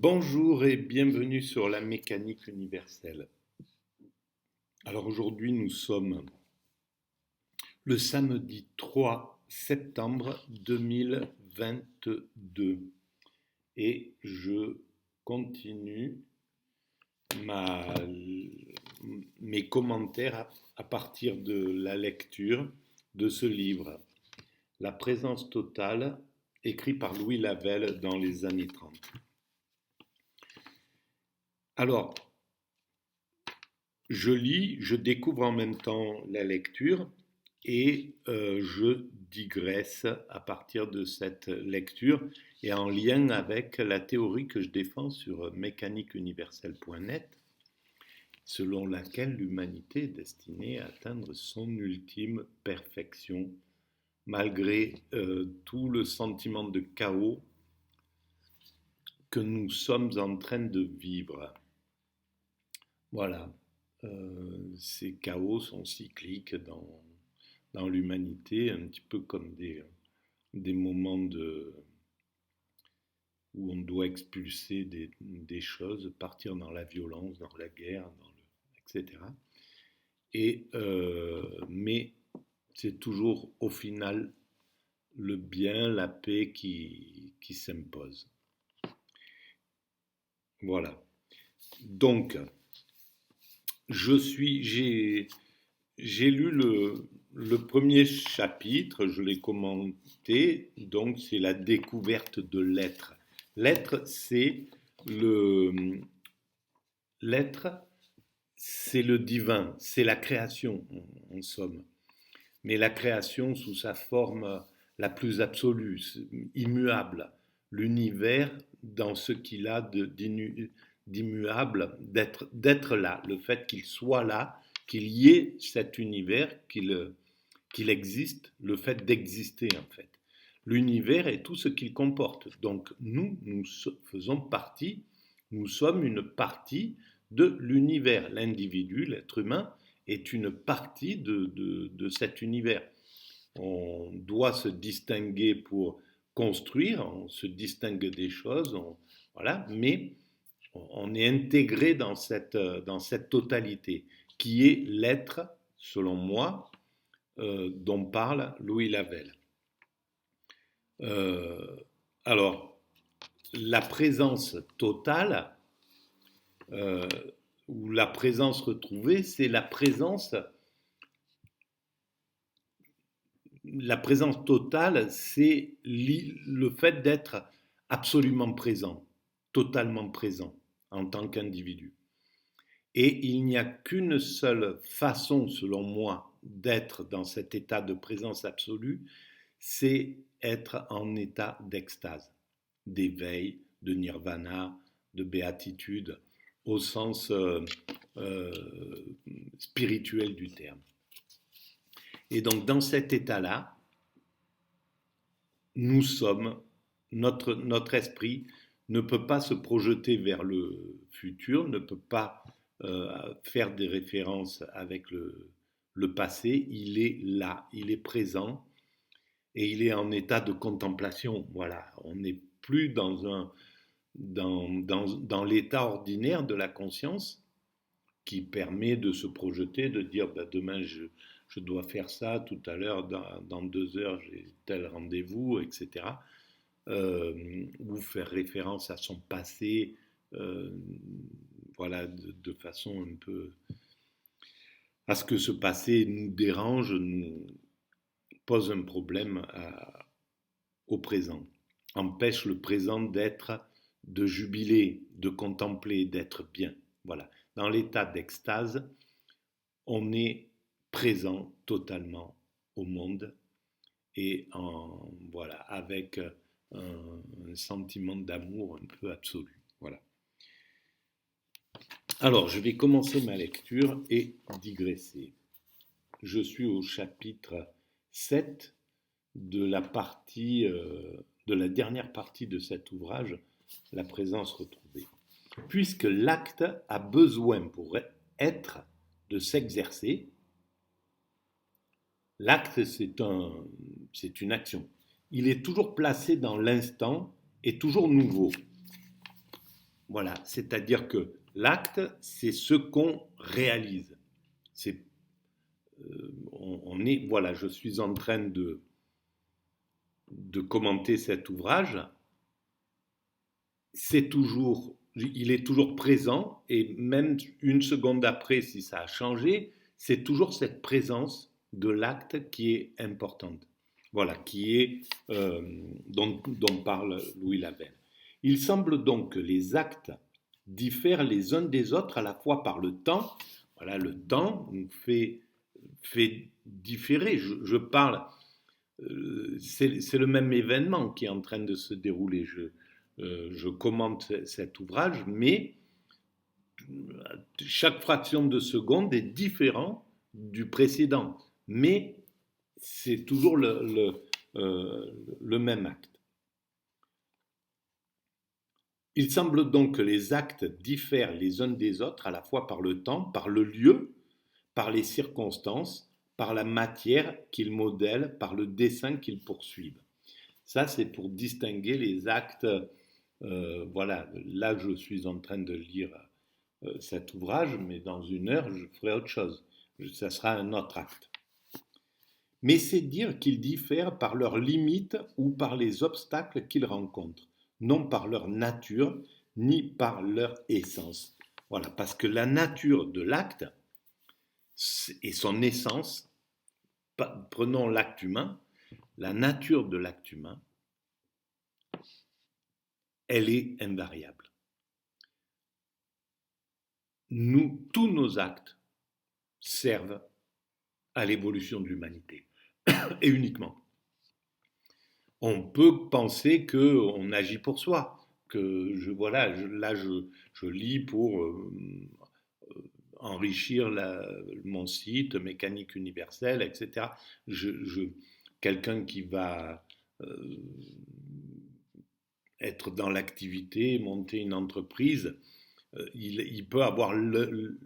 Bonjour et bienvenue sur la mécanique universelle. Alors aujourd'hui nous sommes le samedi 3 septembre 2022 et je continue mes commentaires à partir de la lecture de ce livre, La présence totale, écrit par Louis Lavelle dans les années 30. Alors, je lis, je découvre en même temps la lecture et je digresse à partir de cette lecture et en lien avec la théorie que je défends sur mécaniqueuniverselle.net, selon laquelle l'humanité est destinée à atteindre son ultime perfection, malgré tout le sentiment de chaos que nous sommes en train de vivre. Voilà. Ces chaos sont cycliques dans l'humanité, un petit peu comme des moments où on doit expulser des choses, partir dans la violence, dans la guerre, etc. Mais c'est toujours au final le bien, la paix qui s'impose. Voilà. Donc, j'ai lu le premier chapitre, je l'ai commenté, donc c'est la découverte de l'être. L'être, c'est le divin, c'est la création en somme. Mais la création sous sa forme la plus absolue, immuable. L'univers dans ce qu'il a d'immuable, d'être là, le fait qu'il soit là, qu'il y ait cet univers, qu'il existe, le fait d'exister en fait. L'univers est tout ce qu'il comporte. Donc nous faisons partie, nous sommes une partie de l'univers. L'individu, l'être humain, est une partie de cet univers. On doit se distinguer pour construire, on se distingue des choses, voilà, mais on est intégré dans cette totalité qui est l'être, selon moi, dont parle Louis Lavelle. Alors, la présence totale, ou la présence retrouvée, c'est la présence totale, c'est le fait d'être absolument présent, totalement présent en tant qu'individu. Et il n'y a qu'une seule façon, selon moi, d'être dans cet état de présence absolue, c'est être en état d'extase, d'éveil, de nirvana, de béatitude, au sens spirituel du terme. Et donc dans cet état-là, nous sommes, notre esprit ne peut pas se projeter vers le futur, ne peut pas faire des références avec le passé, il est là, il est présent et il est en état de contemplation. Voilà, on n'est plus dans l'état ordinaire de la conscience qui permet de se projeter, de dire bah, demain je dois faire ça, tout à l'heure, dans 2 heures, j'ai tel rendez-vous, etc. Ou faire référence à son passé, voilà, de façon un peu à ce que ce passé nous dérange, nous pose un problème au présent, empêche le présent de jubiler, de contempler, d'être bien. Voilà. Dans l'état d'extase, on est présent totalement au monde et voilà, avec un sentiment d'amour un peu absolu. Voilà. Alors, je vais commencer ma lecture et digresser. Je suis au chapitre 7 de la dernière partie de cet ouvrage, La présence retrouvée. Puisque l'acte a besoin pour être de s'exercer, l'acte c'est une action. Il est toujours placé dans l'instant et toujours nouveau. Voilà, c'est-à-dire que l'acte, c'est ce qu'on réalise. C'est, voilà, je suis en train de commenter cet ouvrage. Il est toujours présent, et même une seconde après, si ça a changé, c'est toujours cette présence de l'acte qui est importante. Voilà, dont parle Louis Lavelle. Il semble donc que les actes diffèrent les uns des autres à la fois par le temps. Voilà, le temps nous fait différer. Je parle, c'est le même événement qui est en train de se dérouler. Je commente cet ouvrage, mais chaque fraction de seconde est différente du précédent. Mais c'est toujours le même acte. Il semble donc que les actes diffèrent les uns des autres à la fois par le temps, par le lieu, par les circonstances, par la matière qu'ils modèlent, par le dessin qu'ils poursuivent. Ça, c'est pour distinguer les actes. Voilà, là, je suis en train de lire cet ouvrage, mais dans une heure, je ferai autre chose. Ça sera un autre acte. Mais c'est dire qu'ils diffèrent par leurs limites ou par les obstacles qu'ils rencontrent, non par leur nature ni par leur essence. Voilà, parce que la nature de l'acte et son essence, prenons l'acte humain, la nature de l'acte humain, elle est invariable. Tous nos actes servent à l'évolution de l'humanité, et uniquement. On peut penser qu'on agit pour soi, que je lis pour enrichir mon site, mécanique universelle, etc. Quelqu'un qui va être dans l'activité, monter une entreprise, il peut avoir le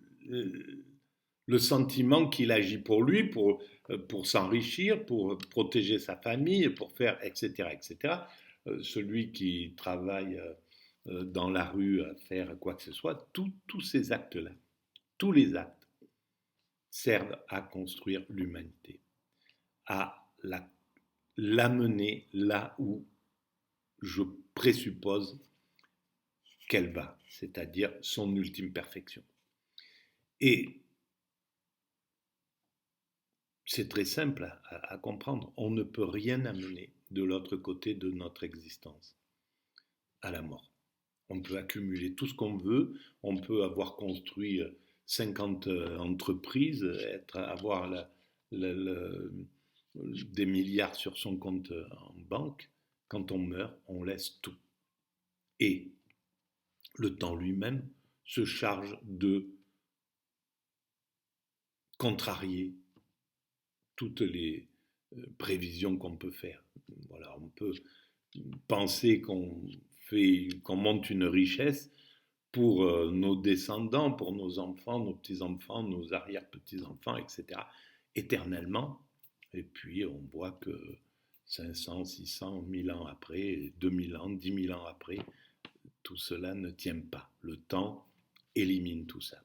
sentiment qu'il agit pour lui, pour s'enrichir, pour protéger sa famille, pour faire, etc., etc. Celui qui travaille dans la rue à faire quoi que ce soit, tous ces actes-là, tous les actes servent à construire l'humanité, à l'amener là où je présuppose qu'elle va, c'est-à-dire son ultime perfection. Et c'est très simple à comprendre. On ne peut rien amener de l'autre côté de notre existence, à la mort. On peut accumuler tout ce qu'on veut, on peut avoir construit 50 entreprises, avoir des milliards sur son compte en banque. Quand on meurt, on laisse tout. Et le temps lui-même se charge de contrarier toutes les prévisions qu'on peut faire. Voilà, on peut penser qu'on monte une richesse pour nos descendants, pour nos enfants, nos petits-enfants, nos arrière-petits-enfants, etc., éternellement. Et puis on voit que 500, 600, 1000 ans après, 2000 ans, 10 000 ans après, tout cela ne tient pas. Le temps élimine tout ça.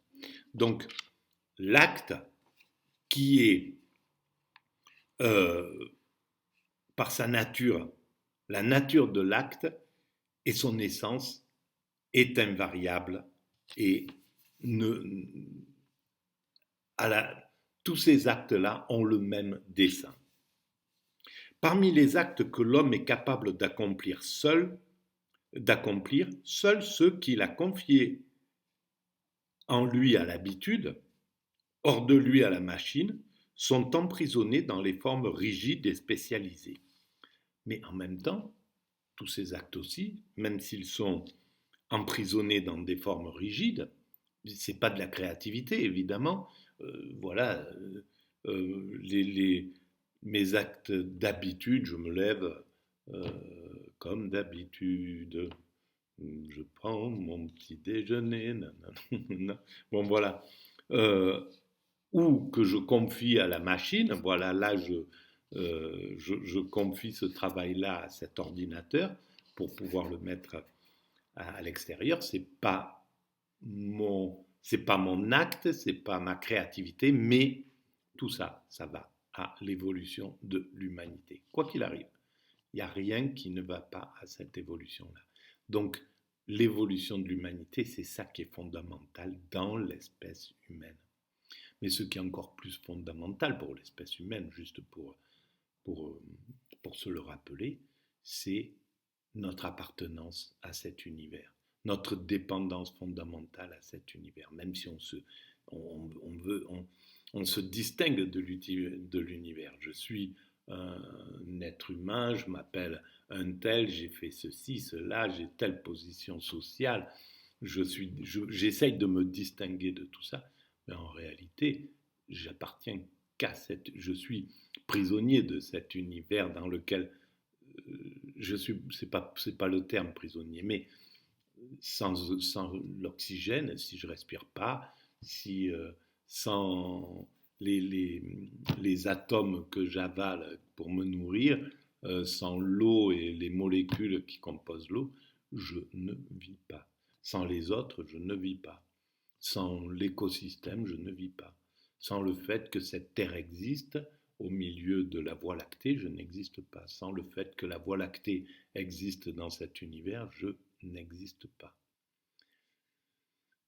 Donc, l'acte qui est, par sa nature, la nature de l'acte et son essence est invariable et tous ces actes-là ont le même dessein. Parmi les actes que l'homme est capable d'accomplir, seuls ceux qu'il a confiés en lui à l'habitude, hors de lui à la machine, sont emprisonnés dans les formes rigides et spécialisées. Mais en même temps, tous ces actes aussi, même s'ils sont emprisonnés dans des formes rigides, c'est pas de la créativité, évidemment. Voilà, mes actes d'habitude, je me lève comme d'habitude. Je prends mon petit déjeuner. Nanana. Bon, voilà. Ou que je confie à la machine. Voilà, là, je confie ce travail-là à cet ordinateur pour pouvoir le mettre à l'extérieur, c'est pas mon acte, c'est pas ma créativité, mais tout ça, ça va à l'évolution de l'humanité. Quoi qu'il arrive, il n'y a rien qui ne va pas à cette évolution-là. Donc, l'évolution de l'humanité, c'est ça qui est fondamental dans l'espèce humaine. Mais ce qui est encore plus fondamental pour l'espèce humaine, juste pour, pour se le rappeler, c'est notre appartenance à cet univers, notre dépendance fondamentale à cet univers, même si on se distingue de l'univers. Je suis un être humain, je m'appelle un tel, j'ai fait ceci, cela, j'ai telle position sociale, j'essaye de me distinguer de tout ça, mais en réalité, j'appartiens je suis prisonnier de cet univers dans lequel je suis, c'est pas le terme prisonnier, mais sans l'oxygène, si je respire pas, si sans les atomes que j'avale pour me nourrir, sans l'eau et les molécules qui composent l'eau, je ne vis pas. Sans les autres, je ne vis pas. Sans l'écosystème, je ne vis pas. Sans le fait que cette Terre existe, au milieu de la Voie lactée, je n'existe pas. Sans le fait que la Voie lactée existe dans cet univers, je n'existe pas.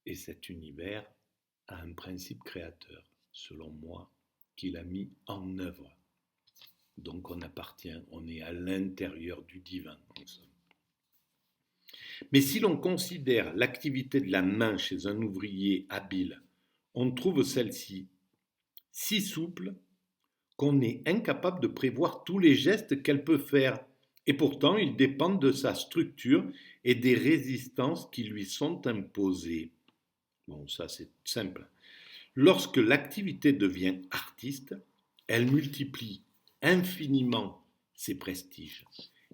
Et cet univers a un principe créateur, selon moi, qu'il a mis en œuvre. Donc on appartient, on est à l'intérieur du divin, en somme. Mais si l'on considère l'activité de la main chez un ouvrier habile, on trouve celle-ci si souple qu'on est incapable de prévoir tous les gestes qu'elle peut faire. Et pourtant, ils dépendent de sa structure et des résistances qui lui sont imposées. Bon, ça c'est simple. Lorsque l'activité devient artiste, elle multiplie infiniment ses prestiges.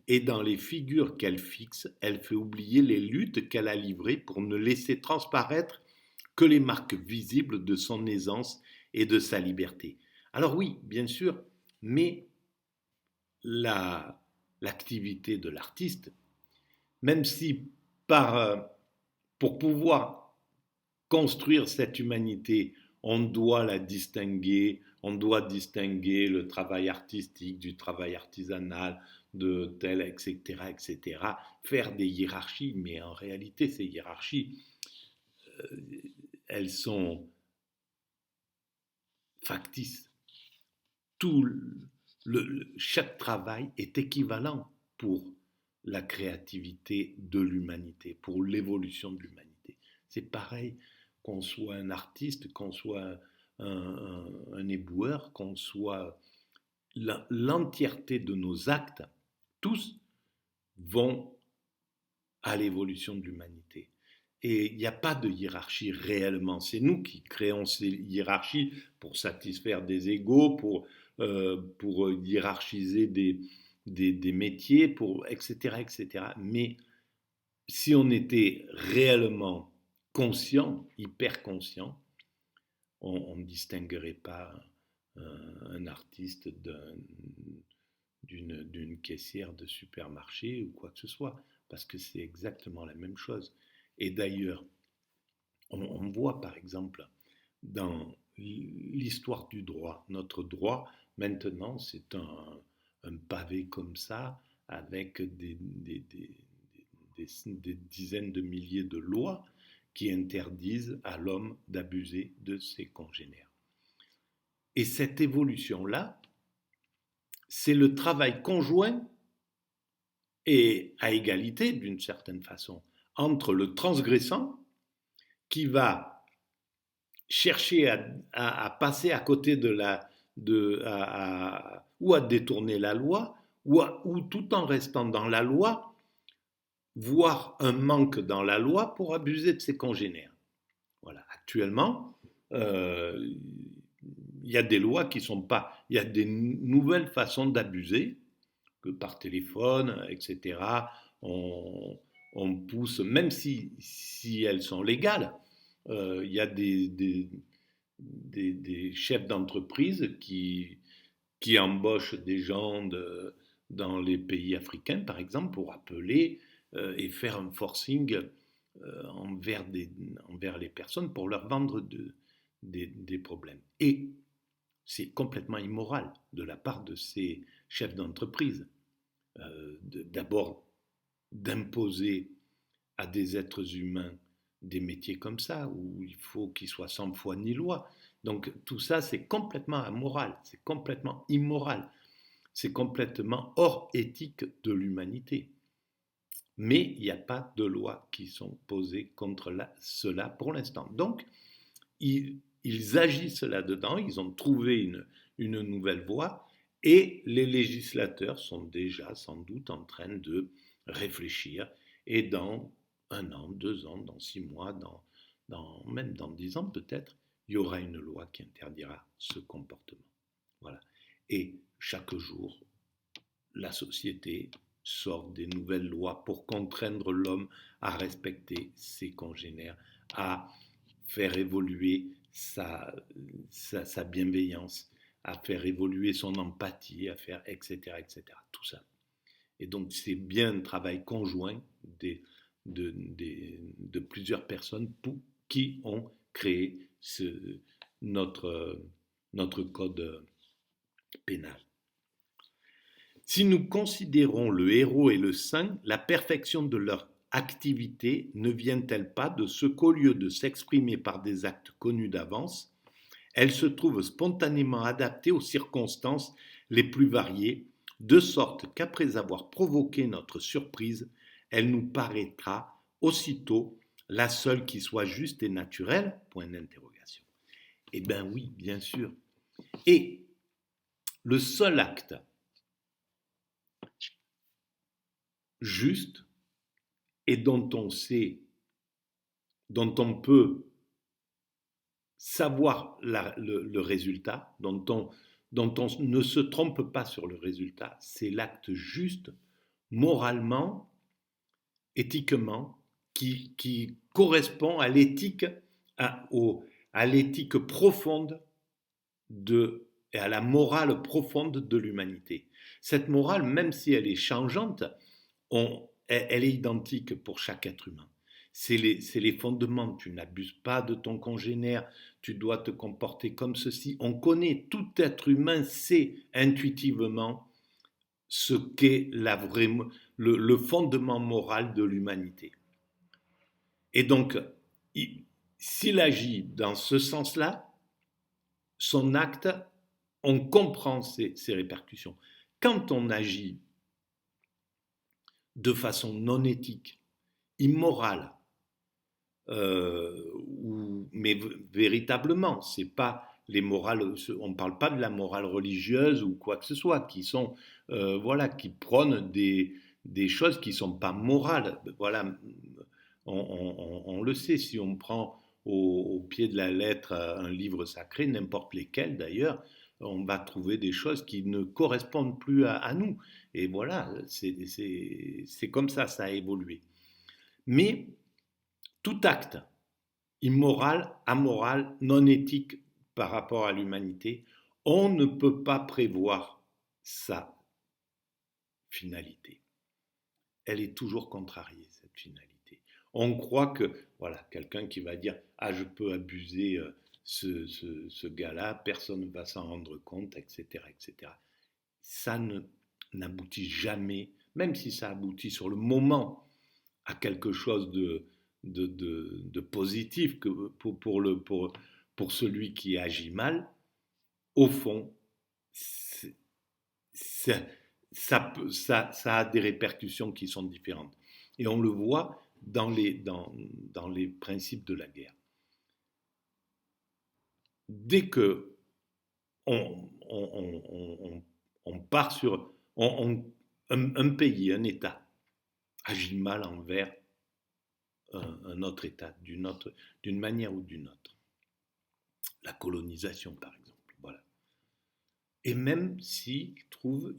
Et dans les figures qu'elle fixe, elle fait oublier les luttes qu'elle a livrées pour ne laisser transparaître que les marques visibles de son aisance et de sa liberté. Alors oui, bien sûr, mais l'activité de l'artiste, même si pour pouvoir construire cette humanité, on doit la distinguer, on doit distinguer le travail artistique du travail artisanal, de tel, etc., etc., faire des hiérarchies, mais en réalité, ces hiérarchies, elles sont factices. Chaque travail est équivalent pour la créativité de l'humanité, pour l'évolution de l'humanité. C'est pareil qu'on soit un artiste, qu'on soit un éboueur, qu'on soit l'entièreté de nos actes, tous vont à l'évolution de l'humanité. Et il n'y a pas de hiérarchie réellement. C'est nous qui créons ces hiérarchies pour satisfaire des égos, pour hiérarchiser des métiers, etc., etc. Mais si on était réellement conscient, hyper conscient, on ne distinguerait pas un artiste d'une caissière de supermarché ou quoi que ce soit, parce que c'est exactement la même chose. Et d'ailleurs, on voit par exemple dans l'histoire du droit, notre droit, maintenant, c'est un pavé comme ça, avec des dizaines de milliers de lois qui interdisent à l'homme d'abuser de ses congénères. Et cette évolution-là, c'est le travail conjoint et à égalité, d'une certaine façon, entre le transgressant qui va chercher à passer à côté ou à détourner la loi, ou tout en restant dans la loi, voir un manque dans la loi pour abuser de ses congénères. Voilà. Actuellement, il y a des lois qui sont pas, il y a des nouvelles façons d'abuser, que par téléphone, etc. On pousse, même si elles sont légales, il y a des chefs d'entreprise qui embauchent des gens dans les pays africains, par exemple, pour appeler et faire un forcing envers les personnes pour leur vendre des problèmes. Et c'est complètement immoral de la part de ces chefs d'entreprise, d'abord d'imposer à des êtres humains des métiers comme ça, où il faut qu'ils soient sans foi ni loi. Donc tout ça, c'est complètement amoral, c'est complètement immoral, c'est complètement hors éthique de l'humanité. Mais il n'y a pas de lois qui sont posées contre cela pour l'instant. Donc, ils agissent là-dedans, ils ont trouvé une nouvelle voie, et les législateurs sont déjà sans doute en train de réfléchir, et dans 1 an, 2 ans, dans 6 mois, même dans 10 ans peut-être, il y aura une loi qui interdira ce comportement. Voilà. Et chaque jour, la société sort des nouvelles lois pour contraindre l'homme à respecter ses congénères, à faire évoluer sa bienveillance, à faire évoluer son empathie, à faire etc. etc. Tout ça. Et donc c'est bien un travail conjoint de plusieurs personnes qui ont créé notre code pénal. Si nous considérons le héros et le saint, la perfection de leur activité ne vient-elle pas de ce qu'au lieu de s'exprimer par des actes connus d'avance, elle se trouve spontanément adaptée aux circonstances les plus variées, de sorte qu'après avoir provoqué notre surprise, elle nous paraîtra aussitôt la seule qui soit juste et naturelle ? Point d'interrogation. Eh bien oui, bien sûr. Et le seul acte juste et dont on sait, dont on peut savoir le résultat, dont on ne se trompe pas sur le résultat, c'est l'acte juste, moralement, éthiquement, qui correspond à l'éthique, à l'éthique profonde et à la morale profonde de l'humanité. Cette morale, même si elle est changeante, elle est identique pour chaque être humain. C'est les fondements. Tu n'abuses pas de ton congénère, tu dois te comporter comme ceci. On connaît, tout être humain sait intuitivement ce qu'est le fondement moral de l'humanité. Et donc, s'il agit dans ce sens-là, son acte, on comprend ses répercussions. Quand on agit de façon non éthique, immorale, mais véritablement, c'est pas les morales, on ne parle pas de la morale religieuse ou quoi que ce soit, qui sont, voilà, qui prônent des choses qui ne sont pas morales. Voilà, on le sait, si on prend au pied de la lettre un livre sacré, n'importe lesquels d'ailleurs, on va trouver des choses qui ne correspondent plus à nous. Et voilà, c'est comme ça a évolué. Mais tout acte immoral, amoral, non éthique par rapport à l'humanité, on ne peut pas prévoir sa finalité. Elle est toujours contrariée, cette finalité. On croit que, voilà, quelqu'un qui va dire « Ah, je peux abuser ce gars-là, personne ne va s'en rendre compte, etc. etc. » Ça n'aboutit jamais, même si ça aboutit sur le moment à quelque chose de positif pour celui qui agit mal, au fond, ça a des répercussions qui sont différentes. Et on le voit dans les principes de la guerre. Dès que on part sur un pays, un État, agit mal envers un autre État, d'une manière ou d'une autre. La colonisation, par exemple. Voilà. Et même s'ils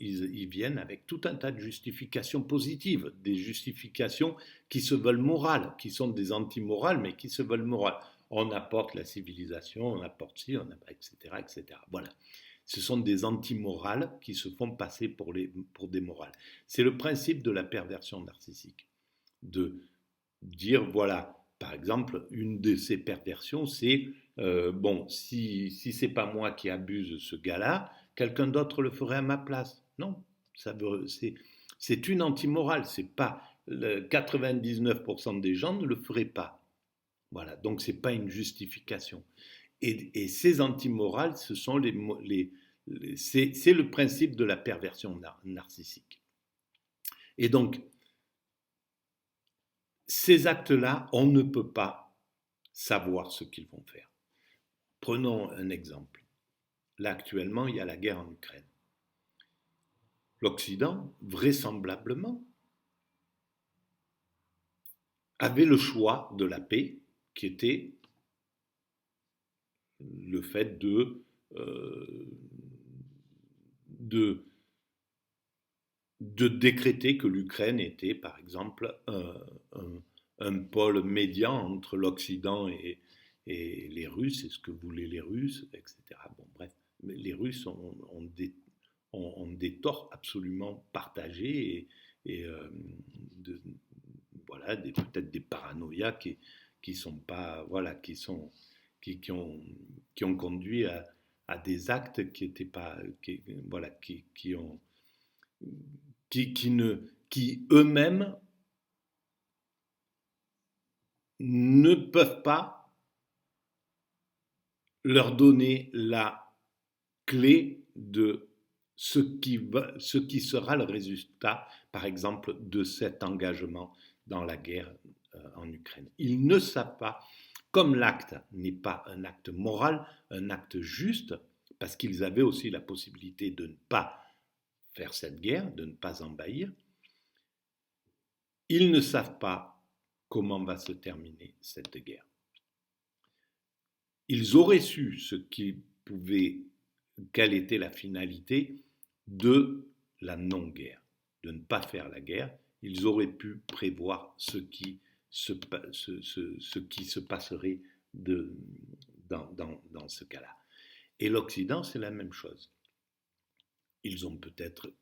ils viennent avec tout un tas de justifications positives, des justifications qui se veulent morales, qui sont des anti-morales, mais qui se veulent morales. On apporte la civilisation, on apporte ci, etc., etc. Voilà. Ce sont des anti-morales qui se font passer pour des morales. C'est le principe de la perversion narcissique. de dire, voilà, par exemple, une de ces perversions, c'est, bon, si c'est pas moi qui abuse ce gars-là, quelqu'un d'autre le ferait à ma place. Non, c'est une antimorale, c'est pas, 99% des gens ne le feraient pas. Voilà, donc c'est pas une justification. Et ces antimorales, ce sont c'est le principe de la perversion narcissique. Et donc, ces actes-là, on ne peut pas savoir ce qu'ils vont faire. Prenons un exemple. Là, actuellement, il y a la guerre en Ukraine. L'Occident, vraisemblablement, avait le choix de la paix, qui était le fait de, de décréter que l'Ukraine était, par exemple, un pôle médian entre l'Occident et les Russes, et ce que voulaient les Russes, etc. Bon, bref, mais les Russes ont des torts absolument partagés et de, voilà, peut-être des paranoïas qui sont pas, voilà, qui ont conduit à des actes qui étaient pas, voilà, qui eux-mêmes ne peuvent pas leur donner la clé de ce qui sera le résultat, par exemple, de cet engagement dans la guerre en Ukraine. Ils ne savent pas, comme l'acte n'est pas un acte moral, un acte juste, parce qu'ils avaient aussi la possibilité de ne pas faire cette guerre, de ne pas envahir, ils ne savent pas comment va se terminer cette guerre. Ils auraient su quelle était la finalité de la non-guerre, de ne pas faire la guerre. Ils auraient pu prévoir ce qui se passerait dans ce cas-là. Et l'Occident, c'est la même chose. Ils ont peut-être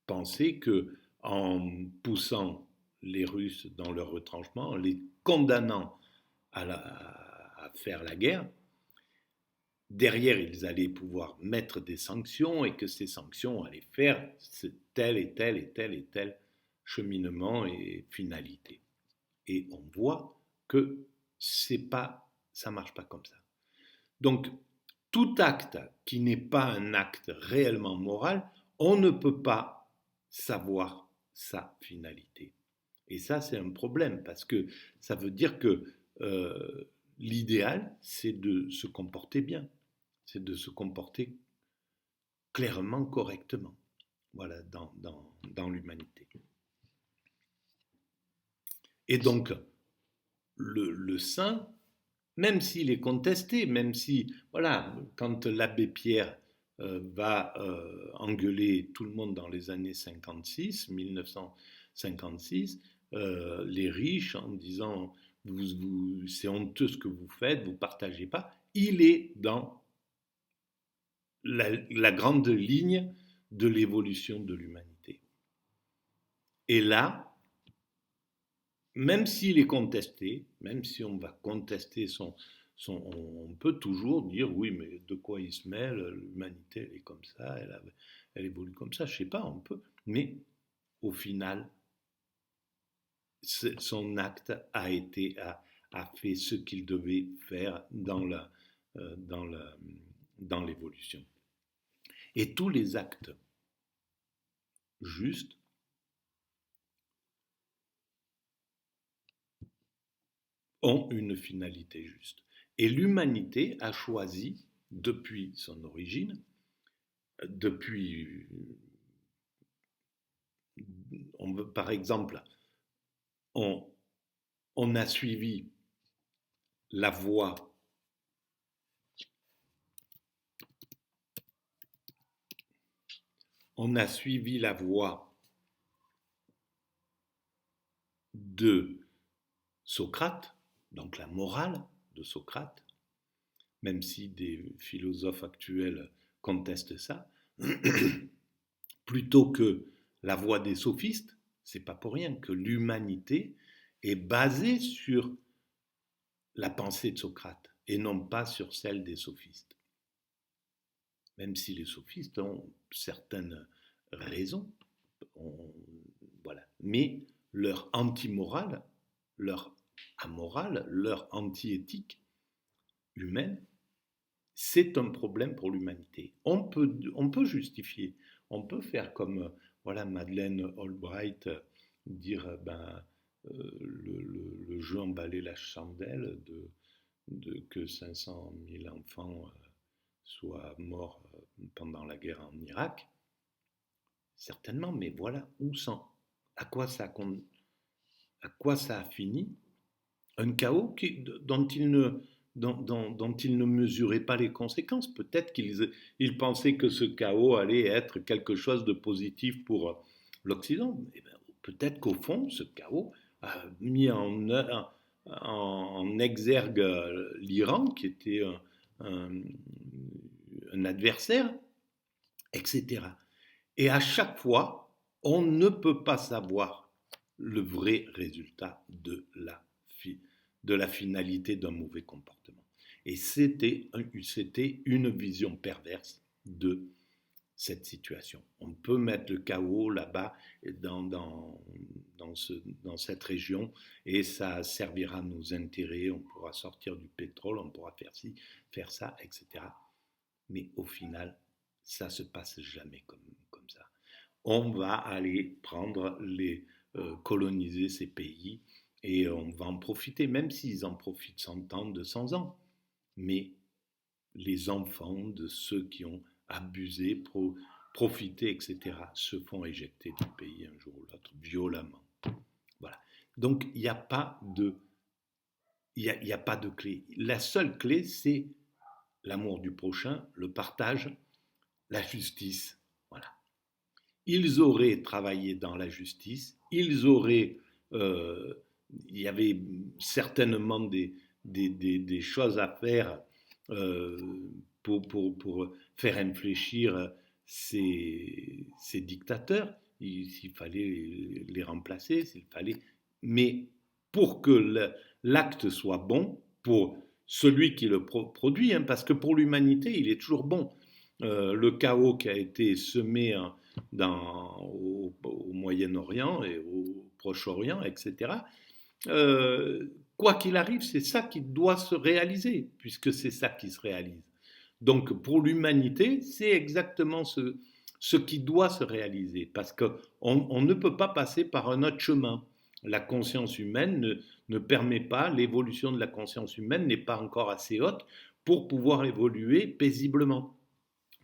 pensé que en poussant les Russes dans leur retranchement, en les condamnant à faire la guerre, derrière, ils allaient pouvoir mettre des sanctions et que ces sanctions allaient faire tel et tel et tel et tel cheminement et finalité. Et on voit que ça marche pas comme ça. Donc, tout acte qui n'est pas un acte réellement moral, on ne peut pas savoir sa finalité. Et ça, c'est un problème parce que ça veut dire que l'idéal, c'est de se comporter bien, c'est de se comporter clairement, correctement, voilà, dans l'humanité. Et donc, le saint, même s'il est contesté, même si, voilà, quand l'abbé Pierre va engueuler tout le monde dans les années 1956, les riches en disant c'est honteux ce que vous faites, vous ne partagez pas, il est dans la grande ligne de l'évolution de l'humanité. Et là, même s'il est contesté, même si on va contester on peut toujours dire oui, mais de quoi il se mêle, l'humanité elle est comme ça, elle évolue comme ça, je sais pas, on peut, mais au final, son acte a fait ce qu'il devait faire dans l'évolution. Et tous les actes justes ont une finalité juste. Et l'humanité a choisi, depuis son origine, par exemple, on a suivi la voie de Socrate, donc la morale de Socrate, même si des philosophes actuels contestent ça, plutôt que la voie des sophistes. C'est pas pour rien que l'humanité est basée sur la pensée de Socrate et non pas sur celle des sophistes. Même si les sophistes ont certaines raisons, voilà. Mais leur anti-morale, leur amorale, leur anti-éthique humaine, c'est un problème pour l'humanité. On peut justifier, on peut faire comme voilà, Madeleine Albright, dire le jeu emballait la chandelle que 500 000 enfants soient morts pendant la guerre en Irak. Certainement, mais voilà, où sont, à quoi ça a fini? Un chaos dont ils ne mesuraient pas les conséquences. Peut-être qu'ils pensaient que ce chaos allait être quelque chose de positif pour l'Occident. Peut-être qu'au fond, ce chaos a mis en exergue l'Iran, qui était un adversaire, etc. Et à chaque fois, on ne peut pas savoir le vrai résultat de la finalité d'un mauvais comportement. Et c'était une vision perverse de cette situation. On peut mettre le chaos là-bas dans cette région et ça servira nos intérêts, on pourra sortir du pétrole, on pourra faire ci, faire ça, etc. Mais au final, ça se passe jamais comme ça. On va aller coloniser ces pays et on va en profiter, même s'ils en profitent 100 ans, 200 ans. Mais les enfants de ceux qui ont abusé, profité, etc., se font éjecter du pays un jour ou l'autre, violemment. Voilà. Donc, il n'y a pas de clé. La seule clé, c'est l'amour du prochain, le partage, la justice. Voilà. Ils auraient travaillé dans la justice, il y avait certainement des choses à faire pour faire infléchir ces dictateurs, s'il fallait les remplacer, mais pour que l'acte soit bon, pour celui qui le produit, hein, parce que pour l'humanité, il est toujours bon. Le chaos qui a été semé au Moyen-Orient et au Proche-Orient, etc., quoi qu'il arrive, c'est ça qui doit se réaliser, puisque c'est ça qui se réalise. Donc pour l'humanité, c'est exactement ce qui doit se réaliser, parce qu'on ne peut pas passer par un autre chemin. La conscience humaine ne permet pas, l'évolution de la conscience humaine n'est pas encore assez haute pour pouvoir évoluer paisiblement.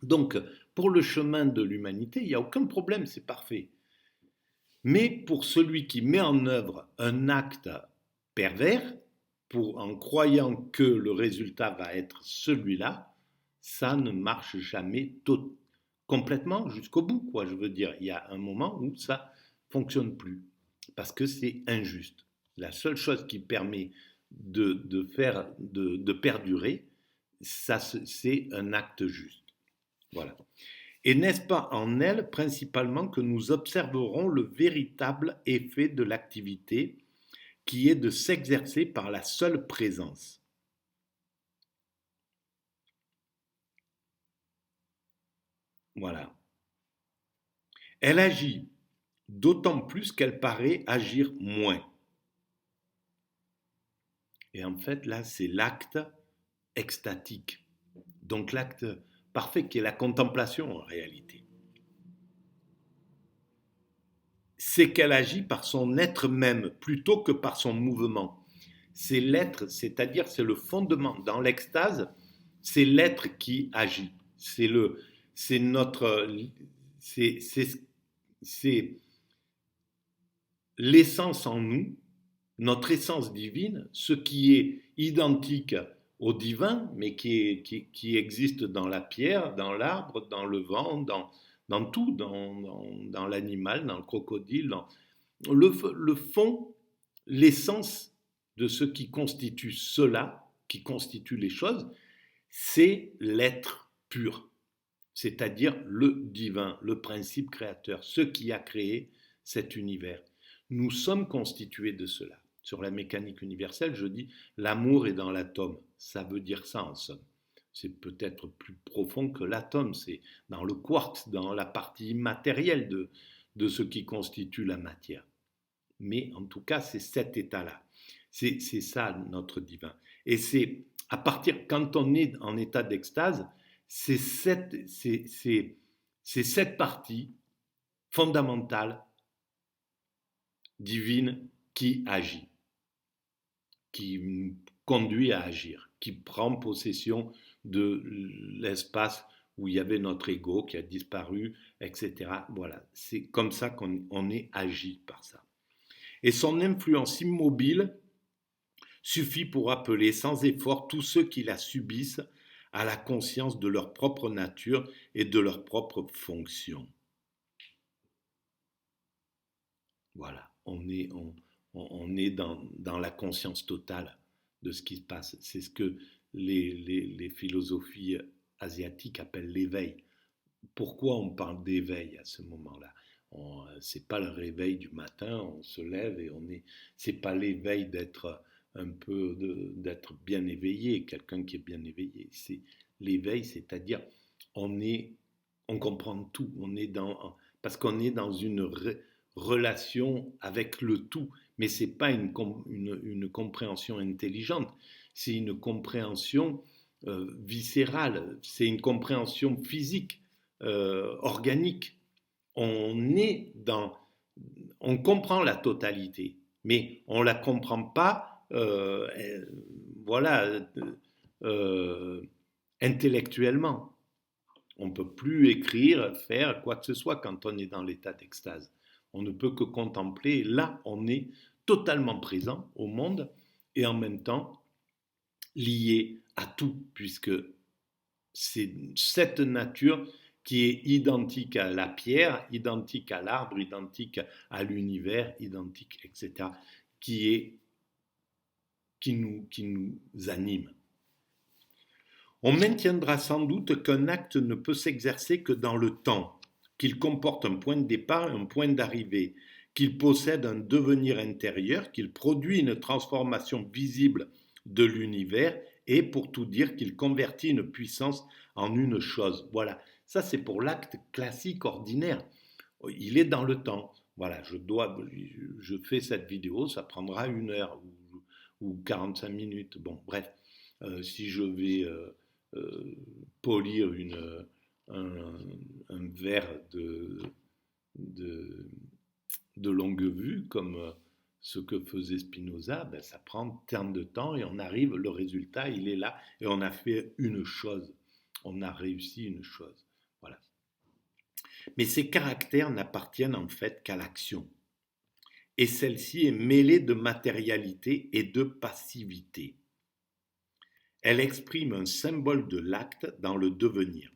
Donc, pour le chemin de l'humanité, il n'y a aucun problème, c'est parfait. Mais pour celui qui met en œuvre un acte pervers, en croyant que le résultat va être celui-là, ça ne marche jamais complètement jusqu'au bout, quoi. Je veux dire, il y a un moment où ça fonctionne plus, parce que c'est injuste. La seule chose qui permet de perdurer, ça, c'est un acte juste. Voilà. Et n'est-ce pas en elle principalement que nous observerons le véritable effet de l'activité qui est de s'exercer par la seule présence? Voilà. Elle agit d'autant plus qu'elle paraît agir moins. Et en fait, là, c'est l'acte extatique. Donc l'acte parfait qui est la contemplation en réalité. C'est qu'elle agit par son être même plutôt que par son mouvement. C'est l'être, c'est-à-dire c'est le fondement. Dans l'extase, c'est l'être qui agit. C'est notre, c'est l'essence en nous, notre essence divine, ce qui est identique au divin, mais qui existe dans la pierre, dans l'arbre, dans le vent, dans tout, dans l'animal, dans le crocodile, dans le fond, l'essence de ce qui constitue cela, qui constitue les choses, c'est l'être pur, c'est-à-dire le divin, le principe créateur, ce qui a créé cet univers. Nous sommes constitués de cela. sur la mécanique universelle, je dis l'amour est dans l'atome. Ça veut dire ça en somme. C'est peut-être plus profond que l'atome, c'est dans le quartz, dans la partie immatérielle de ce qui constitue la matière. Mais en tout cas, c'est cet état-là. C'est ça notre divin. Et c'est à partir, quand on est en état d'extase, c'est cette partie fondamentale, divine, qui agit, qui conduit à agir, qui prend possession de l'espace où il y avait notre ego qui a disparu, etc. Voilà, c'est comme ça qu'on est agi par ça. Et son influence immobile suffit pour appeler sans effort tous ceux qui la subissent à la conscience de leur propre nature et de leur propre fonction. Voilà, on est dans la conscience totale de ce qui se passe. C'est ce que les philosophies asiatiques appellent l'éveil. Pourquoi on parle d'éveil à ce moment-là? C'est pas le réveil du matin, on se lève et c'est pas l'éveil d'être d'être bien éveillé, quelqu'un qui est bien éveillé. C'est l'éveil, c'est-à-dire on comprend tout, parce qu'on est dans une relation avec le tout, mais c'est pas une compréhension intelligente, c'est une compréhension viscérale, c'est une compréhension physique, organique. On est dans, on comprend la totalité, mais on la comprend pas, voilà, intellectuellement. On ne peut plus écrire, faire quoi que ce soit quand on est dans l'état d'extase. On ne peut que contempler. Là, on est totalement présent au monde et en même temps lié à tout, puisque c'est cette nature qui est identique à la pierre, identique à l'arbre, identique à l'univers, identique, etc., qui nous anime. On maintiendra sans doute qu'un acte ne peut s'exercer que dans le temps, qu'il comporte un point de départ et un point d'arrivée, qu'il possède un devenir intérieur, qu'il produit une transformation visible de l'univers et, pour tout dire, qu'il convertit une puissance en une chose. Voilà, ça c'est pour l'acte classique ordinaire. Il est dans le temps. Voilà, je fais cette vidéo, ça prendra 1 heure ou 45 minutes. Bon, bref, si je vais polir un verre de longue vue, comme ce que faisait Spinoza, ben, ça prend tant de temps et on arrive, le résultat, il est là et on a fait une chose. On a réussi une chose. Voilà. Mais ces caractères n'appartiennent en fait qu'à l'action. Et celle-ci est mêlée de matérialité et de passivité. Elle exprime un symbole de l'acte dans le devenir.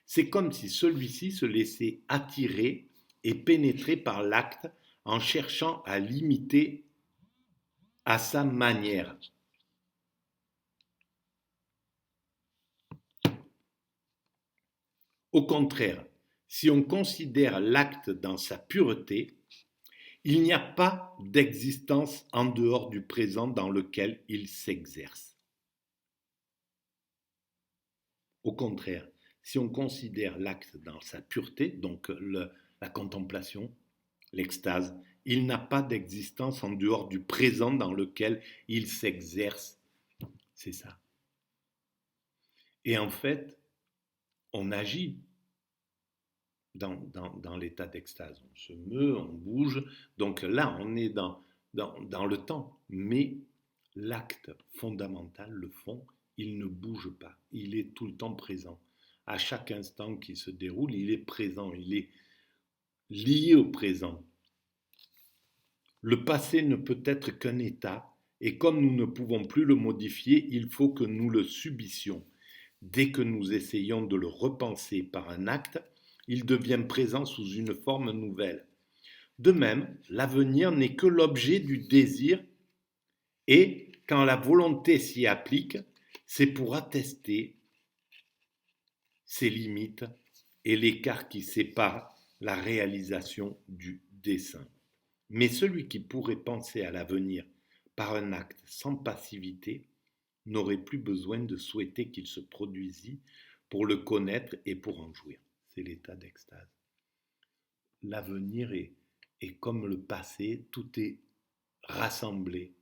C'est comme si celui-ci se laissait attirer et pénétrer par l'acte en cherchant à l'imiter à sa manière. Au contraire, si on considère l'acte dans sa pureté, il n'y a pas d'existence en dehors du présent dans lequel il s'exerce. Au contraire, si on considère l'acte dans sa pureté, donc la contemplation, l'extase, il n'a pas d'existence en dehors du présent dans lequel il s'exerce. C'est ça. Et en fait, on agit dans l'état d'extase. On se meut, on bouge. Donc là, on est dans le temps. Mais l'acte fondamental, le fond, il ne bouge pas. Il est tout le temps présent. À chaque instant qui se déroule, il est présent. Il est lié au présent. Le passé ne peut être qu'un état, et comme nous ne pouvons plus le modifier, il faut que nous le subissions. Dès que nous essayons de le repenser par un acte, il devient présent sous une forme nouvelle. De même, l'avenir n'est que l'objet du désir, et quand la volonté s'y applique, c'est pour attester ses limites et l'écart qui sépare la réalisation du dessein. Mais celui qui pourrait penser à l'avenir par un acte sans passivité, n'aurait plus besoin de souhaiter qu'il se produisît pour le connaître et pour en jouir. C'est l'état d'extase. L'avenir est comme le passé, tout est rassemblé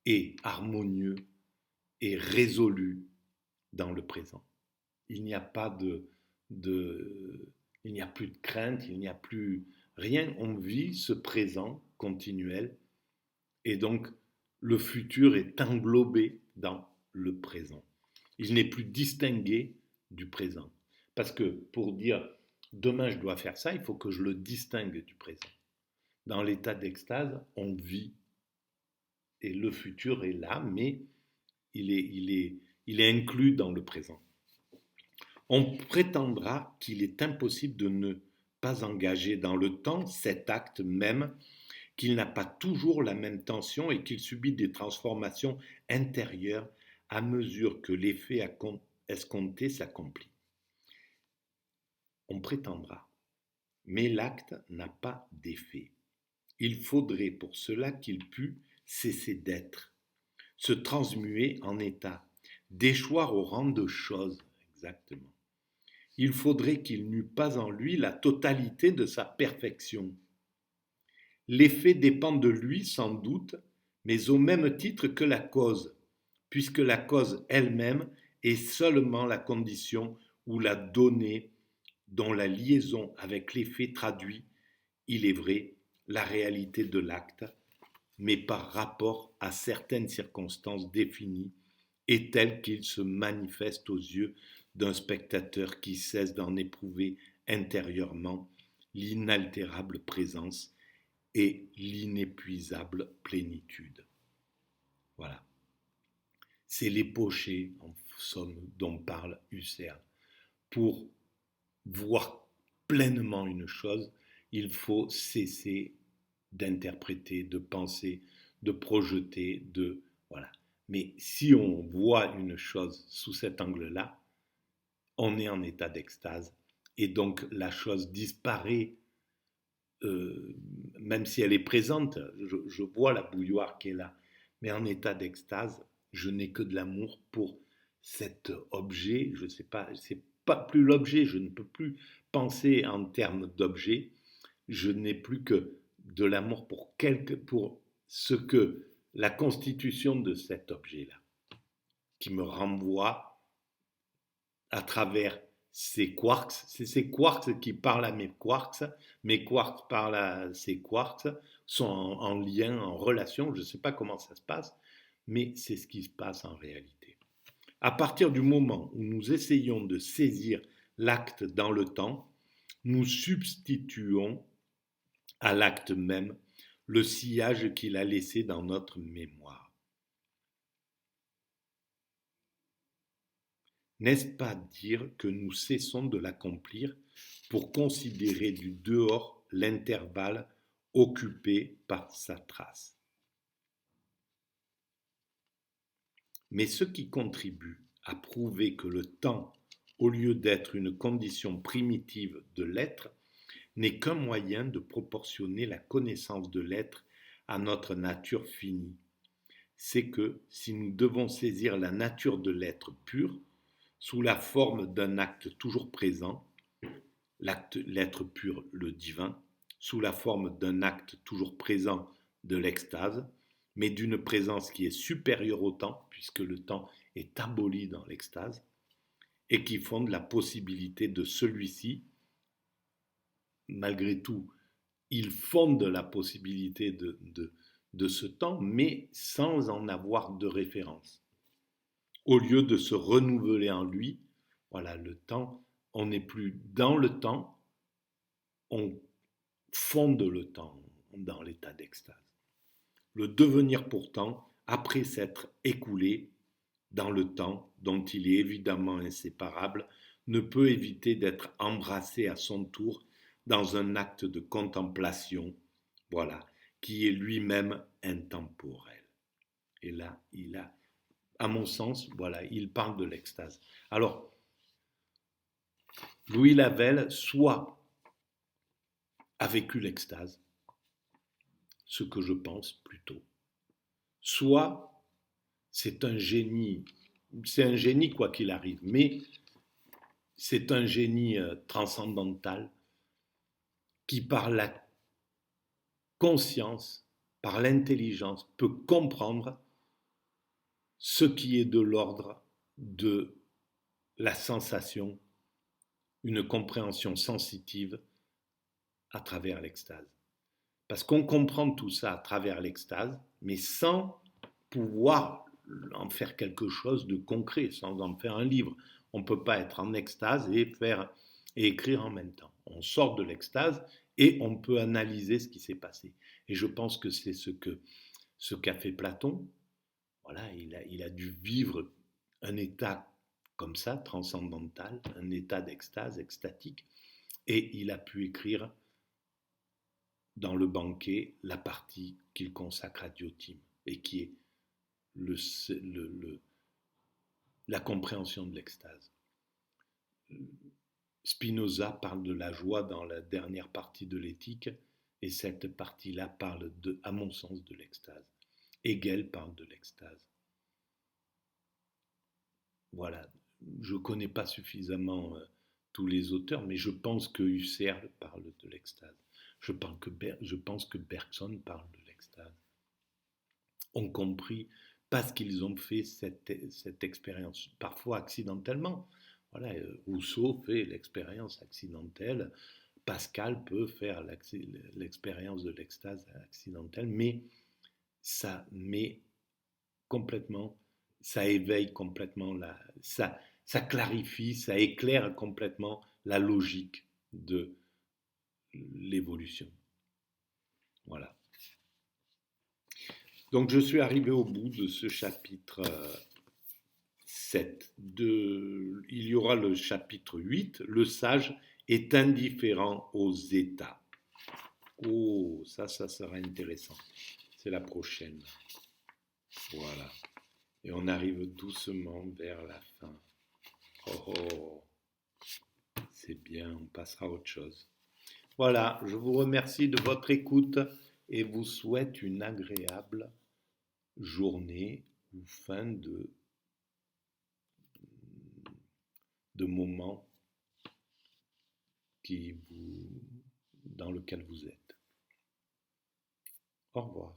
et harmonieux et résolu dans le présent. Il n'y a pas il n'y a plus de crainte, il n'y a plus rien. On vit ce présent continuel et donc le futur est englobé dans le présent. Il n'est plus distingué du présent. Parce que pour dire demain je dois faire ça, il faut que je le distingue du présent. Dans l'état d'extase, on vit et le futur est là, mais il est inclus dans le présent. On prétendra qu'il est impossible de ne pas engager dans le temps cet acte même, qu'il n'a pas toujours la même tension et qu'il subit des transformations intérieures à mesure que l'effet escompté s'accomplit. On prétendra, mais l'acte n'a pas d'effet. Il faudrait pour cela qu'il pût cesser d'être, se transmuer en état, déchoir au rang de chose, exactement. Il faudrait qu'il n'eût pas en lui la totalité de sa perfection. L'effet dépend de lui sans doute, mais au même titre que la cause, puisque la cause elle-même est seulement la condition ou la donnée dont la liaison avec l'effet traduit, il est vrai, la réalité de l'acte, mais par rapport à certaines circonstances définies et telles qu'il se manifeste aux yeux d'un spectateur qui cesse d'en éprouver intérieurement l'inaltérable présence et l'inépuisable plénitude. Voilà. C'est l'époché, en somme, dont parle Husserl. Pour voir pleinement une chose, il faut cesser d'interpréter, de penser, de projeter, voilà. Mais si on voit une chose sous cet angle-là, on est en état d'extase et donc la chose disparaît, même si elle est présente. Je vois la bouilloire qui est là, mais en état d'extase, je n'ai que de l'amour pour cet objet. Je ne sais pas, c'est pas plus l'objet. Je ne peux plus penser en termes d'objet. Je n'ai plus que de l'amour pour ce que la constitution de cet objet-là, qui me renvoie à travers ces quarks. C'est ces quarks qui parlent à mes quarks parlent à ces quarks, sont en lien, en relation. Je ne sais pas comment ça se passe, mais c'est ce qui se passe en réalité. À partir du moment où nous essayons de saisir l'acte dans le temps, nous substituons à l'acte même le sillage qu'il a laissé dans notre mémoire. N'est-ce pas dire que nous cessons de l'accomplir pour considérer du dehors l'intervalle occupé par sa trace? Mais ce qui contribue à prouver que le temps, au lieu d'être une condition primitive de l'être, n'est qu'un moyen de proportionner la connaissance de l'être à notre nature finie, c'est que si nous devons saisir la nature de l'être pur, sous la forme d'un acte toujours présent, l'être pur, le divin, sous la forme d'un acte toujours présent de l'extase, mais d'une présence qui est supérieure au temps, puisque le temps est aboli dans l'extase, et qui fonde la possibilité de celui-ci. Malgré tout, il fonde la possibilité de ce temps, mais sans en avoir de référence. Au lieu de se renouveler en lui, voilà, le temps, on n'est plus dans le temps, on fonde le temps dans l'état d'extase. Le devenir pourtant, après s'être écoulé dans le temps, dont il est évidemment inséparable, ne peut éviter d'être embrassé à son tour dans un acte de contemplation, voilà, qui est lui-même intemporel. Et là, à mon sens, voilà, il parle de l'extase. Alors, Louis Lavelle, soit a vécu l'extase, ce que je pense plutôt, soit c'est un génie quoi qu'il arrive, mais c'est un génie transcendantal qui, par la conscience, par l'intelligence, peut comprendre ce qui est de l'ordre de la sensation, une compréhension sensitive à travers l'extase. Parce qu'on comprend tout ça à travers l'extase, mais sans pouvoir en faire quelque chose de concret, sans en faire un livre. On ne peut pas être en extase et écrire en même temps. On sort de l'extase et on peut analyser ce qui s'est passé. Et je pense que c'est ce qu'a fait Platon. Voilà, il a dû vivre un état comme ça, transcendantal, un état d'extase, extatique, et il a pu écrire dans le banquet la partie qu'il consacre à Diotime et qui est la compréhension de l'extase. Spinoza parle de la joie dans la dernière partie de l'éthique et cette partie-là parle, à mon sens, de l'extase. Hegel parle de l'extase. Voilà, je ne connais pas suffisamment tous les auteurs, mais je pense que Husserl parle de l'extase. Je pense que Bergson parle de l'extase. Ont compris parce qu'ils ont fait cette expérience, parfois accidentellement. Voilà, Rousseau fait l'expérience accidentelle, Pascal peut faire l'expérience de l'extase accidentelle, mais ça met complètement, ça éveille complètement, ça clarifie, ça éclaire complètement la logique de l'évolution. Voilà. Donc je suis arrivé au bout de ce chapitre 7. Il y aura le chapitre 8, le sage est indifférent aux états. Oh, ça sera intéressant. C'est la prochaine. Voilà. Et on arrive doucement vers la fin. Oh, c'est bien, on passera à autre chose. Voilà, je vous remercie de votre écoute et vous souhaite une agréable journée ou fin de moment dans lequel vous êtes. Au revoir.